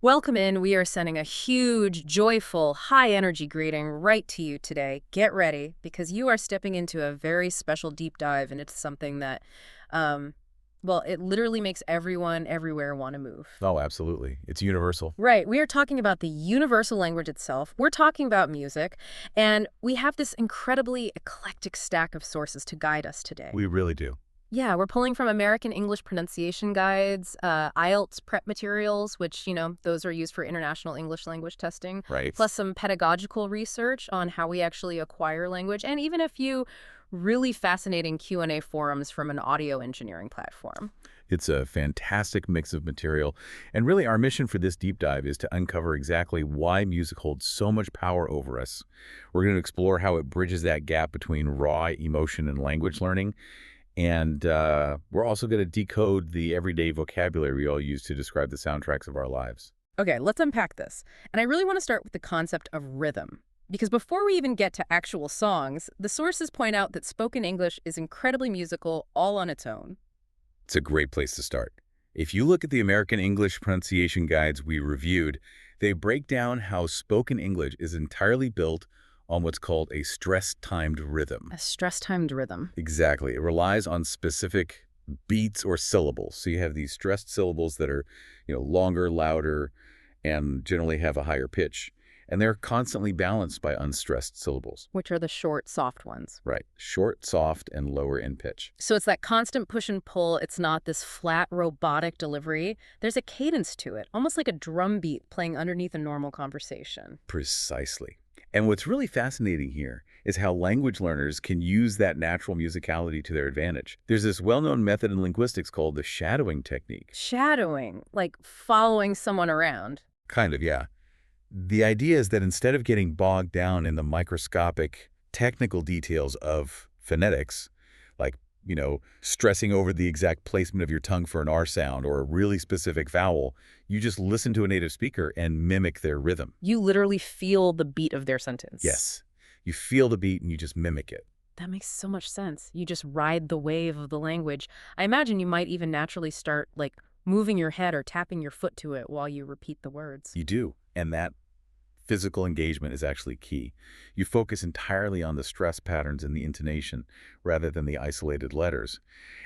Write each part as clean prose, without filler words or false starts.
Welcome in. We are sending a huge, joyful, high-energy greeting right to you today. Get ready, because you are stepping into a very special deep dive, and it's something that, um, well, it literally makes everyone everywhere want to move. Oh, absolutely. It's universal. Right. We are talking about the universal language itself. We're talking about music, and we have this incredibly eclectic stack of sources to guide us today. We really do. Yeah, we're pulling from American English pronunciation guides, IELTS prep materials, which, those are used for international English language testing, Right. plus some pedagogical research on how we actually acquire language, and even a few really fascinating Q&A forums from an audio engineering platform. It's a fantastic mix of material. And really, our mission for this deep dive is to uncover exactly why music holds so much power over us. We're going to explore how it bridges that gap between raw emotion and language learning. And we're also going to decode the everyday vocabulary we all use to describe the soundtracks of our lives. Okay, let's unpack this. And I really want to start with the concept of rhythm. Because before we even get to actual songs, the sources point out that spoken English is incredibly musical all on its own. It's a great place to start. If you look at the American English pronunciation guides we reviewed, they break down how spoken English is entirely built on what's called a stress-timed rhythm. A stress-timed rhythm. Exactly. It relies on specific beats or syllables. So you have these stressed syllables that are, longer, louder, and generally have a higher pitch. And they're constantly balanced by unstressed syllables. Which are the short, soft ones. Right. Short, soft, and lower in pitch. So it's that constant push and pull. It's not this flat, robotic delivery. There's a cadence to it, almost like a drum beat playing underneath a normal conversation. Precisely. And what's really fascinating here is how language learners can use that natural musicality to their advantage. There's this well-known method in linguistics called the shadowing technique. Shadowing, like following someone around. Kind of, yeah. The idea is that instead of getting bogged down in the microscopic technical details of phonetics, like, stressing over the exact placement of your tongue for an R sound or a really specific vowel, you just listen to a native speaker and mimic their rhythm. You literally feel the beat of their sentence. Yes. You feel the beat and you just mimic it. That makes so much sense. You just ride the wave of the language. I imagine you might even naturally start, like, moving your head or tapping your foot to it while you repeat the words. You do. And that physical engagement is actually key. You focus entirely on the stress patterns in the intonation rather than the isolated letters.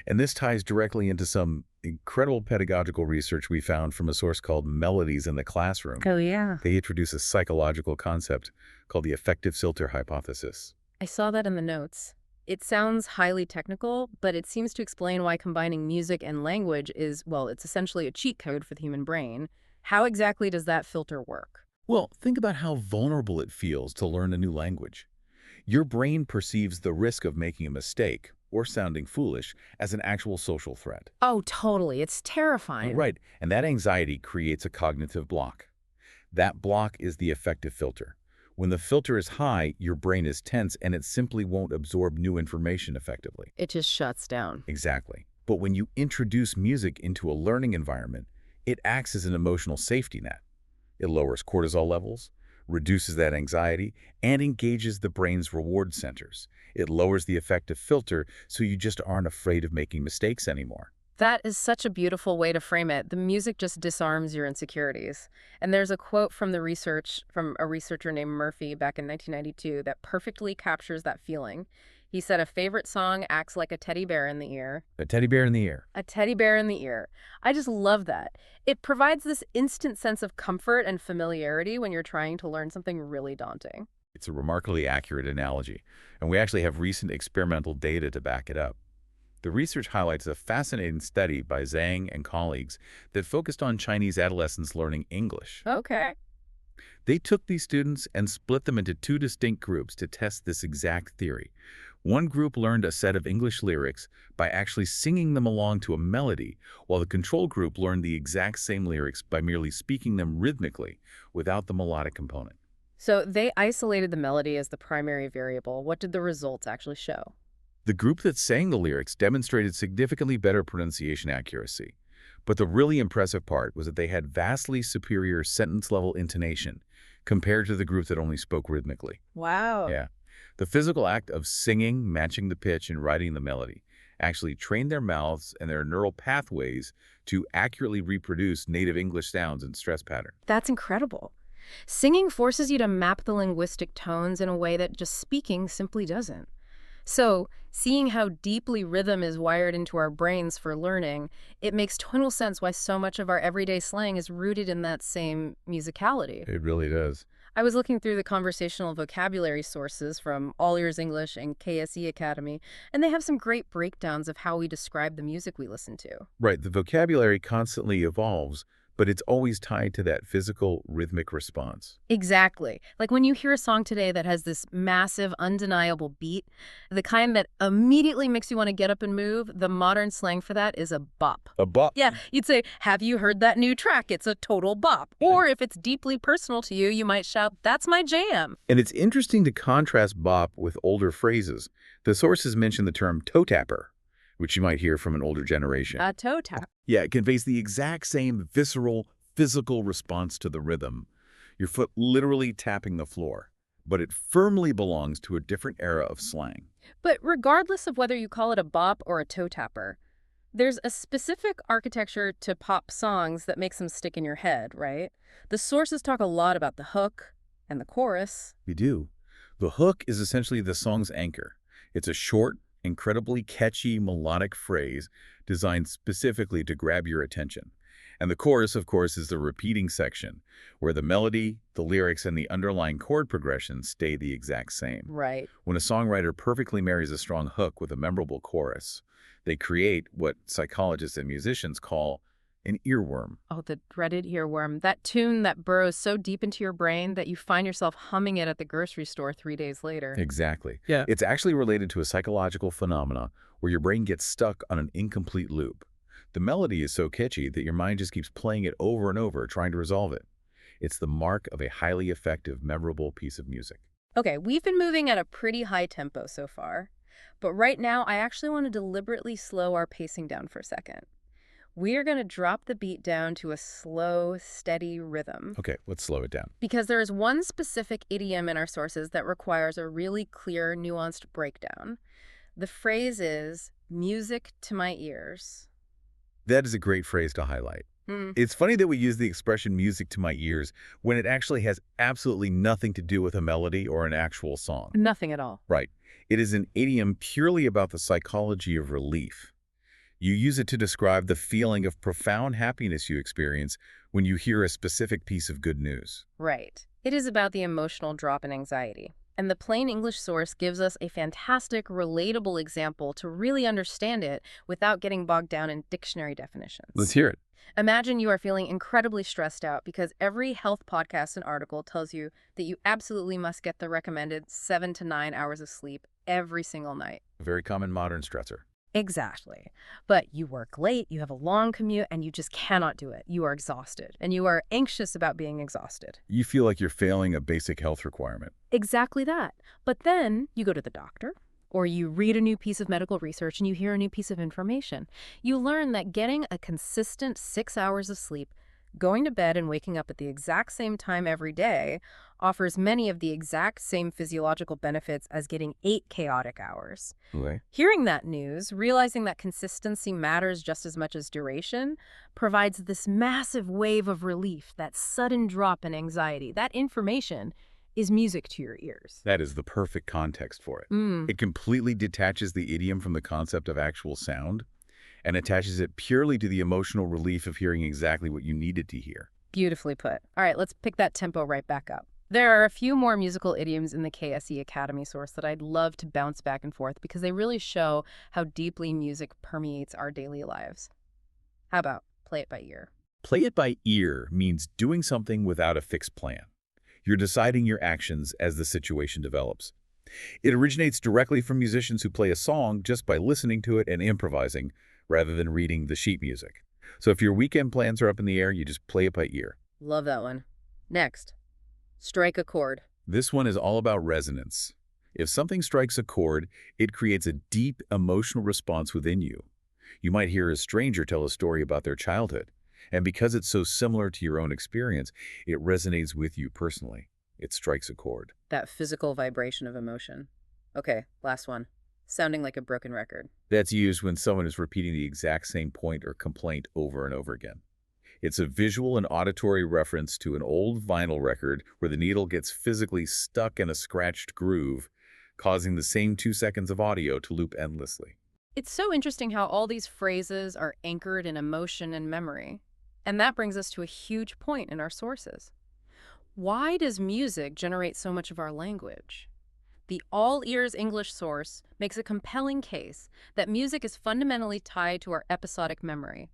And this ties directly into some incredible pedagogical research we found from a source called Melodies in the Classroom. Oh, yeah. They introduce a psychological concept called the affective filter hypothesis. I saw that in the notes. It sounds highly technical, but it seems to explain why combining music and language is, well, it's essentially a cheat code for the human brain. How exactly does that filter work? Well, think about how vulnerable it feels to learn a new language. Your brain perceives the risk of making a mistake or sounding foolish as an actual social threat. Oh, totally. It's terrifying. Right, and that anxiety creates a cognitive block. That block is the affective filter. When the filter is high, your brain is tense and it simply won't absorb new information effectively. It just shuts down. Exactly. But when you introduce music into a learning environment, it acts as an emotional safety net. It lowers cortisol levels, reduces that anxiety, and engages the brain's reward centers. It lowers the affective filter so you just aren't afraid of making mistakes anymore. That is such a beautiful way to frame it. The music just disarms your insecurities. And there's a quote from the research from a researcher named Murphy back in 1992 that perfectly captures that feeling. He said a favorite song acts like a teddy bear in the ear. A teddy bear in the ear. A teddy bear in the ear. I just love that. It provides this instant sense of comfort and familiarity when you're trying to learn something really daunting. It's a remarkably accurate analogy, and we actually have recent experimental data to back it up. The research highlights a fascinating study by Zhang and colleagues that focused on Chinese adolescents learning English. Okay. They took these students and split them into two distinct groups to test this exact theory. One group learned a set of English lyrics by actually singing them along to a melody, while the control group learned the exact same lyrics by merely speaking them rhythmically without the melodic component. So they isolated the melody as the primary variable. What did the results actually show? The group that sang the lyrics demonstrated significantly better pronunciation accuracy. But the really impressive part was that they had vastly superior sentence-level intonation compared to the group that only spoke rhythmically. Wow. Yeah. The physical act of singing, matching the pitch, and writing the melody actually train their mouths and their neural pathways to accurately reproduce native English sounds and stress patterns. That's incredible. Singing forces you to map the linguistic tones in a way that just speaking simply doesn't. So, seeing how deeply rhythm is wired into our brains for learning, it makes total sense why so much of our everyday slang is rooted in that same musicality. It really does. I was looking through the conversational vocabulary sources from All Ears English and KSE Academy, and they have some great breakdowns of how we describe the music we listen to. Right, the vocabulary constantly evolves, but it's always tied to that physical, rhythmic response. Exactly. Like when you hear a song today that has this massive, undeniable beat, the kind that immediately makes you want to get up and move, the modern slang for that is a bop. A bop. Yeah, you'd say, have you heard that new track? It's a total bop. Or if it's deeply personal to you, you might shout, that's my jam. And it's interesting to contrast bop with older phrases. The sources mention the term toe tapper, which you might hear from an older generation. A toe tap. Yeah, it conveys the exact same visceral, physical response to the rhythm. Your foot literally tapping the floor, but it firmly belongs to a different era of slang. But regardless of whether you call it a bop or a toe tapper, there's a specific architecture to pop songs that makes them stick in your head, right? The sources talk a lot about the hook and the chorus. We do. The hook is essentially the song's anchor. It's a short, incredibly catchy melodic phrase designed specifically to grab your attention. And the chorus, of course, is the repeating section, where the melody, the lyrics, and the underlying chord progression stay the exact same. Right. When a songwriter perfectly marries a strong hook with a memorable chorus, they create what psychologists and musicians call an earworm. Oh, the dreaded earworm. That tune that burrows so deep into your brain that you find yourself humming it at the grocery store 3 days later. Exactly. Yeah. It's actually related to a psychological phenomena where your brain gets stuck on an incomplete loop. The melody is so catchy that your mind just keeps playing it over and over, trying to resolve it. It's the mark of a highly effective, memorable piece of music. Okay, we've been moving at a pretty high tempo so far, but right now I actually want to deliberately slow our pacing down for a second. We are going to drop the beat down to a slow, steady rhythm. Okay, let's slow it down. Because there is one specific idiom in our sources that requires a really clear, nuanced breakdown. The phrase is, music to my ears. That is a great phrase to highlight. It's funny that we use the expression music to my ears when it actually has absolutely nothing to do with a melody or an actual song. Nothing at all. Right. It is an idiom purely about the psychology of relief. You use it to describe the feeling of profound happiness you experience when you hear a specific piece of good news. Right. It is about the emotional drop in anxiety. And the plain English source gives us a fantastic, relatable example to really understand it without getting bogged down in dictionary definitions. Let's hear it. Imagine you are feeling incredibly stressed out because every health podcast and article tells you that you absolutely must get the recommended 7 to 9 hours of sleep every single night. A very common modern stressor. Exactly. But you work late, you have a long commute, and you just cannot do it. You are exhausted, and you are anxious about being exhausted. You feel like you're failing a basic health requirement. Exactly that. But then you go to the doctor, or you read a new piece of medical research and you hear a new piece of information. You learn that getting a consistent 6 hours of sleep, going to bed and waking up at the exact same time every day offers many of the exact same physiological benefits as getting 8 chaotic hours. Okay. Hearing that news, realizing that consistency matters just as much as duration, provides this massive wave of relief, that sudden drop in anxiety. That information is music to your ears. That is the perfect context for it. It completely detaches the idiom from the concept of actual sound and attaches it purely to the emotional relief of hearing exactly what you needed to hear. Beautifully put. All right, let's pick that tempo right back up. There are a few more musical idioms in the KSE Academy source that I'd love to bounce back and forth because they really show how deeply music permeates our daily lives. How about play it by ear? Play it by ear means doing something without a fixed plan. You're deciding your actions as the situation develops. It originates directly from musicians who play a song just by listening to it and improvising, rather than reading the sheet music. So if your weekend plans are up in the air, you just play it by ear. Love that one. Next, strike a chord. This one is all about resonance. If something strikes a chord, it creates a deep emotional response within you. You might hear a stranger tell a story about their childhood, and because it's so similar to your own experience, it resonates with you personally. It strikes a chord. That physical vibration of emotion. Okay, last one. sounding like a broken record. That's used when someone is repeating the exact same point or complaint over and over again. It's a visual and auditory reference to an old vinyl record where the needle gets physically stuck in a scratched groove, causing the same 2 seconds of audio to loop endlessly. It's so interesting how all these phrases are anchored in emotion and memory. And that brings us to a huge point in our sources. Why does music generate so much of our language? The All Ears English source makes a compelling case that music is fundamentally tied to our episodic memory.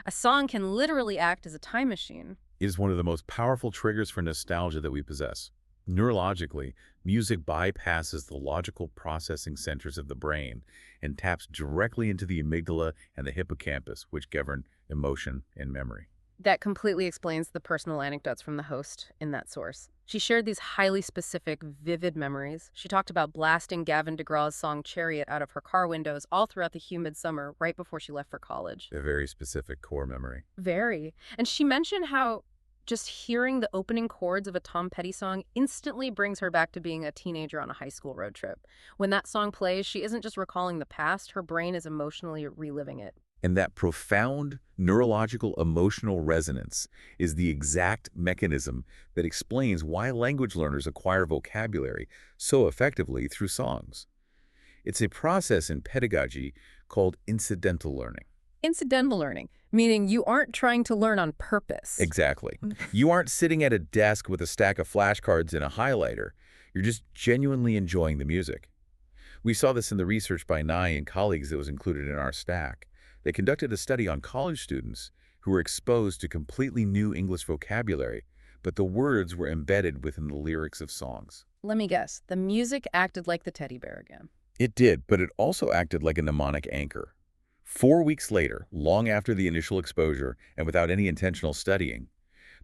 A song can literally act as a time machine. It is one of the most powerful triggers for nostalgia that we possess. Neurologically, music bypasses the logical processing centers of the brain and taps directly into the amygdala and the hippocampus, which govern emotion and memory. That completely explains the personal anecdotes from the host in that source. She shared these highly specific, vivid memories. She talked about blasting Gavin DeGraw's song Chariot out of her car windows all throughout the humid summer right before she left for college. A very specific core memory. Very. And she mentioned how just hearing the opening chords of a Tom Petty song instantly brings her back to being a teenager on a high school road trip. When that song plays, she isn't just recalling the past, her brain is emotionally reliving it. And that profound neurological emotional resonance is the exact mechanism that explains why language learners acquire vocabulary so effectively through songs. It's a process in pedagogy called incidental learning. Incidental learning, meaning you aren't trying to learn on purpose. Exactly. You aren't sitting at a desk with a stack of flashcards and a highlighter. You're just genuinely enjoying the music. We saw this in the research by Nye and colleagues that was included in our stack. They conducted a study on college students who were exposed to completely new English vocabulary, but the words were embedded within the lyrics of songs. Let me guess, the music acted like the teddy bear again. It did, but it also acted like a mnemonic anchor. 4 weeks later, long after the initial exposure and without any intentional studying,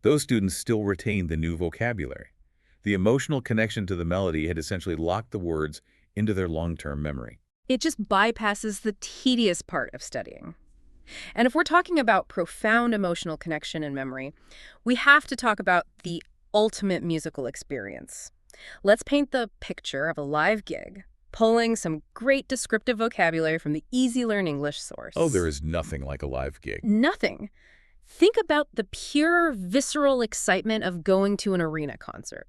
those students still retained the new vocabulary. The emotional connection to the melody had essentially locked the words into their long-term memory. It just bypasses the tedious part of studying. And if we're talking about profound emotional connection and memory, we have to talk about the ultimate musical experience. Let's paint the picture of a live gig, pulling some great descriptive vocabulary from the Easy Learn English source. Oh, there is nothing like a live gig. Nothing. Think about the pure, visceral excitement of going to an arena concert.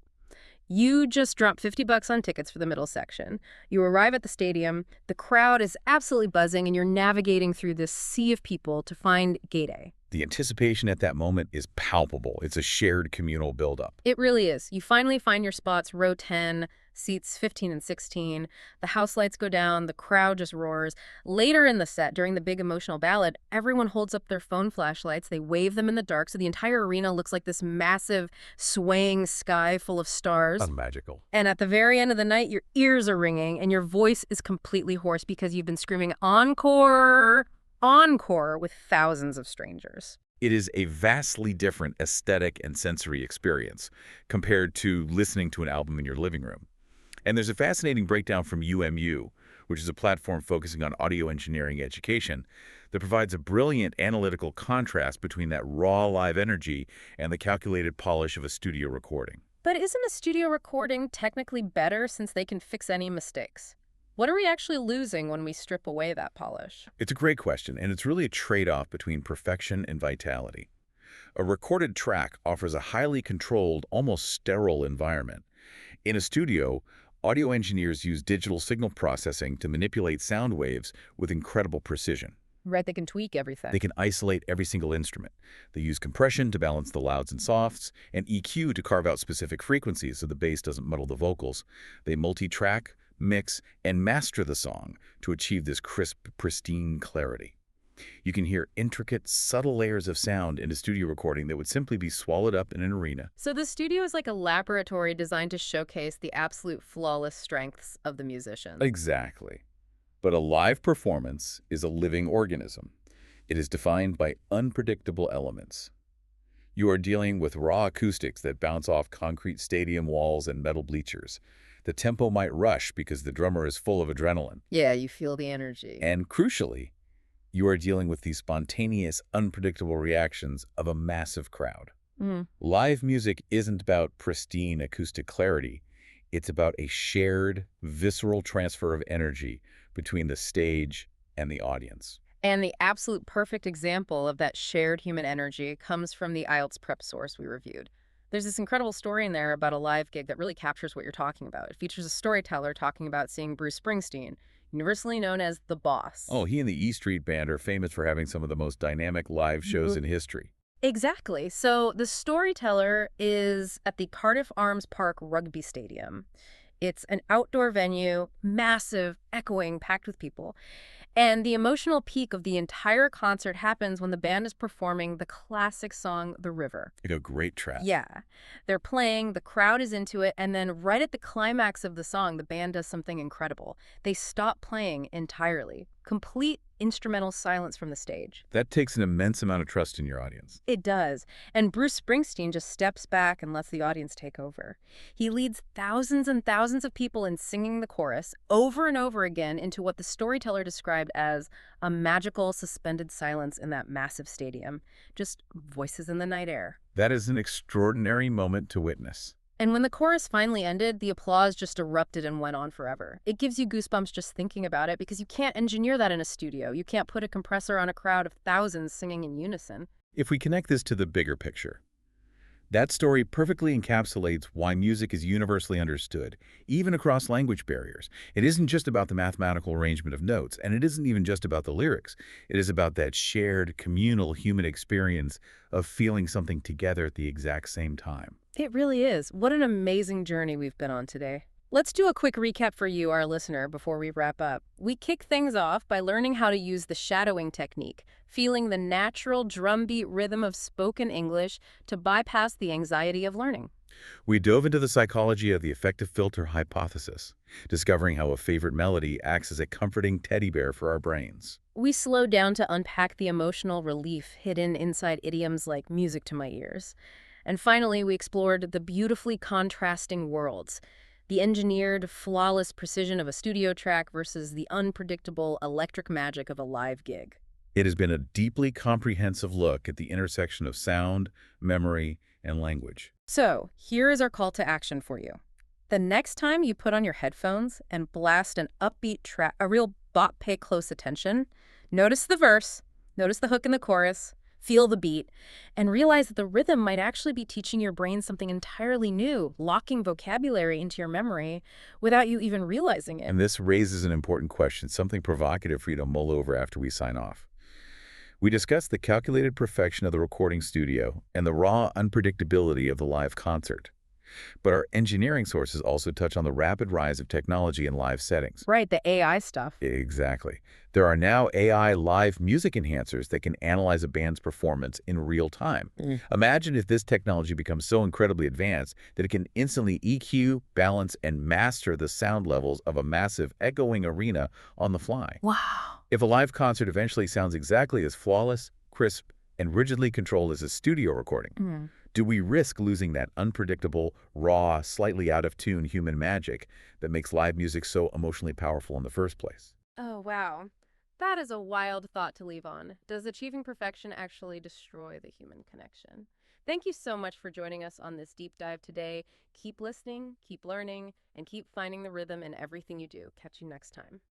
You just dropped $50 on tickets for the middle section. You arrive at the stadium, the crowd is absolutely buzzing, and you're navigating through this sea of people to find gate A. The anticipation at that moment is palpable. It's a shared communal buildup. It really is. You finally find your spots, row 10, seats 15 and 16. The house lights go down, the crowd just roars. Later in the set, during the big emotional ballad, everyone holds up their phone flashlights. They wave them in the dark, so the entire arena looks like this massive, swaying sky full of stars. Unmagical. And at the very end of the night, your ears are ringing, and your voice is completely hoarse because you've been screaming, "Encore! Encore!" with thousands of strangers. It is a vastly different aesthetic and sensory experience compared to listening to an album in your living room. And there's a fascinating breakdown from UMU, which is a platform focusing on audio engineering education, that provides a brilliant analytical contrast between that raw live energy and the calculated polish of a studio recording. But isn't a studio recording technically better since they can fix any mistakes? What are we actually losing when we strip away that polish? It's a great question, and it's really a trade-off between perfection and vitality. A recorded track offers a highly controlled, almost sterile environment. In a studio, audio engineers use digital signal processing to manipulate sound waves with incredible precision. Right, they can tweak everything. They can isolate every single instrument. They use compression to balance the louds and softs, and EQ to carve out specific frequencies so the bass doesn't muddle the vocals. They multi-track, mix, and master the song to achieve this crisp, pristine clarity. You can hear intricate, subtle layers of sound in a studio recording that would simply be swallowed up in an arena. So the studio is like a laboratory designed to showcase the absolute flawless strengths of the musician. Exactly. But a live performance is a living organism. It is defined by unpredictable elements. You are dealing with raw acoustics that bounce off concrete stadium walls and metal bleachers. The tempo might rush because the drummer is full of adrenaline. Yeah, you feel the energy. And crucially, you are dealing with these spontaneous, unpredictable reactions of a massive crowd. Live music isn't about pristine acoustic clarity. It's about a shared, visceral transfer of energy between the stage and the audience. And the absolute perfect example of that shared human energy comes from the IELTS prep source we reviewed. There's this incredible story in there about a live gig that really captures what you're talking about. It features a storyteller talking about seeing Bruce Springsteen, universally known as the boss. Oh, he and the E Street Band are famous for having some of the most dynamic live shows in history. Exactly. So the storyteller is at the Cardiff Arms Park Rugby Stadium. It's an outdoor venue, massive, echoing, packed with people. And the emotional peak of the entire concert happens when the band is performing the classic song, The River. Like a great track. Yeah. They're playing, the crowd is into it, and then right at the climax of the song, the band does something incredible. They stop playing entirely. Complete instrumental silence from the stage. That takes an immense amount of trust in your audience. It does. And Bruce Springsteen just steps back and lets the audience take over. He leads thousands and thousands of people in singing the chorus over and over again into what the storyteller described as a magical suspended silence in that massive stadium. Just voices in the night air. That is an extraordinary moment to witness. And when the chorus finally ended, the applause just erupted and went on forever. It gives you goosebumps just thinking about it because you can't engineer that in a studio. You can't put a compressor on a crowd of thousands singing in unison. If we connect this to the bigger picture, that story perfectly encapsulates why music is universally understood, even across language barriers. It isn't just about the mathematical arrangement of notes, and it isn't even just about the lyrics. It is about that shared, communal human experience of feeling something together at the exact same time. It really is. What an amazing journey we've been on today. Let's do a quick recap for you, our listener, before we wrap up. We kick things off by learning how to use the shadowing technique, feeling the natural drumbeat rhythm of spoken English to bypass the anxiety of learning. We dove into the psychology of the effective filter hypothesis, discovering how a favorite melody acts as a comforting teddy bear for our brains. We slowed down to unpack the emotional relief hidden inside idioms like music to my ears. And finally, we explored the beautifully contrasting worlds, the engineered, flawless precision of a studio track versus the unpredictable electric magic of a live gig. It has been a deeply comprehensive look at the intersection of sound, memory, and language. So, here is our call to action for you. The next time you put on your headphones and blast an upbeat track, a real bop, pay close attention, notice the verse, notice the hook in the chorus, feel the beat, and realize that the rhythm might actually be teaching your brain something entirely new, locking vocabulary into your memory without you even realizing it. And this raises an important question, something provocative for you to mull over after we sign off. We discussed the calculated perfection of the recording studio and the raw unpredictability of the live concert. But our engineering sources also touch on the rapid rise of technology in live settings. Right, the AI stuff. Exactly. There are now AI live music enhancers that can analyze a band's performance in real time. Imagine if this technology becomes so incredibly advanced that it can instantly EQ, balance, and master the sound levels of a massive echoing arena on the fly. Wow. If a live concert eventually sounds exactly as flawless, crisp, and rigidly controlled as a studio recording, do we risk losing that unpredictable, raw, slightly out-of-tune human magic that makes live music so emotionally powerful in the first place? Oh, wow. That is a wild thought to leave on. Does achieving perfection actually destroy the human connection? Thank you so much for joining us on this deep dive today. Keep listening, keep learning, and keep finding the rhythm in everything you do. Catch you next time.